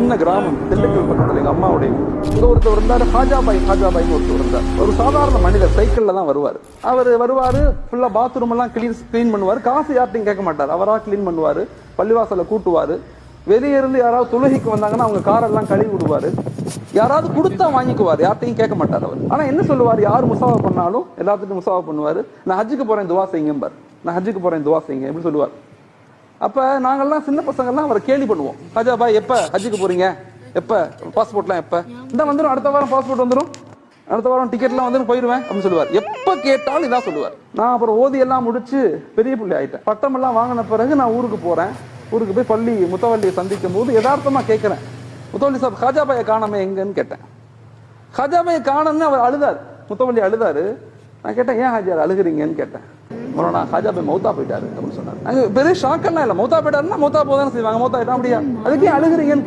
சின்ன கிராமம் திண்டுக்கல் பக்கத்துல எங்க அம்மாவுடைய இங்க ஒருத்தர் இருந்தாரு, ஹாஜாபாய்னு ஒருத்தர் இருந்தார். ஒரு சாதாரண மனிதர், சைக்கிள்ல தான் வருவாரு. அவர் வருவாரு, ஃபுல்லா பாத்ரூம் எல்லாம் கிளீன் பண்ணுவாரு. காசு யார்ட்டையும் கேட்க மாட்டாரு, அவரா கிளீன் பண்ணுவாரு. பள்ளிவாசல கூட்டுவாரு. வெளியே இருந்து யாராவது தொழுகைக்கு வந்தாங்கன்னா அவங்க காரெல்லாம் கழுவி விடுவாரு. யாராவது கொடுத்தா வாங்கிக்குவாரு, யார்ட்டையும் கேட்க மாட்டார் அவர். ஆனா என்ன சொல்லுவார், யார் முசாவா பண்ணாலும் எல்லாத்துக்கும் முசாவா பண்ணுவாரு. நான் ஹஜ்ஜுக்கு போறேன் துவா செய்யுங்க, நான் ஹஜ்ஜுக்கு போறேன் துவா செய்யுங்க எப்படி சொல்லுவார். அப்ப நாங்கெல்லாம் சின்ன பசங்கள்லாம் அவரை கேலி பண்ணுவோம். ஹஜா பாய் எப்ப ஹஜ்ஜுக்கு போறீங்க, எப்ப பாஸ்போர்ட்லாம் எப்ப, இந்த வந்துடும், அடுத்த வாரம் பாஸ்போர்ட் வந்துடும், அடுத்த வாரம் டிக்கெட்லாம் வந்து போயிடுவேன் அப்படின்னு சொல்லுவார். எப்ப கேட்டாலும் இதான் சொல்லுவார். நான் அப்புறம் ஓதி எல்லாம் முடிச்சு பெரிய பிள்ளை ஆயிட்டேன். பட்டம் எல்லாம் வாங்கின பிறகு நான் ஊருக்கு போறேன். ஊருக்கு போய் பள்ளி முத்தவள்ளியை சந்திக்கும் போது யதார்த்தமா கேட்கிறேன், முத்தவள்ளி சாப் ஹாஜாபாயை காணாம எங்கன்னு கேட்டேன். ஹாஜாபாயை காணன்னு அவர் அழுதார், முத்தவள்ளி அழுதாரு. நான் கேட்டேன், ஏன் ஹாஜியார் அழுகுறீங்கன்னு கேட்டேன். மௌலானா ஹாஜாபாய் மௌத்தா போயிட்டாரு அப்படின்னு சொன்னார். அங்க பெரிய ஷாக்கெல்லாம் இல்லை, மௌத்தா போயிட்டாருன்னா மௌத்தா போதானே செய்வாங்க, மௌத்தா ஆயிட்டா அப்படியா, அதுக்கே அழுகுறீங்கன்னு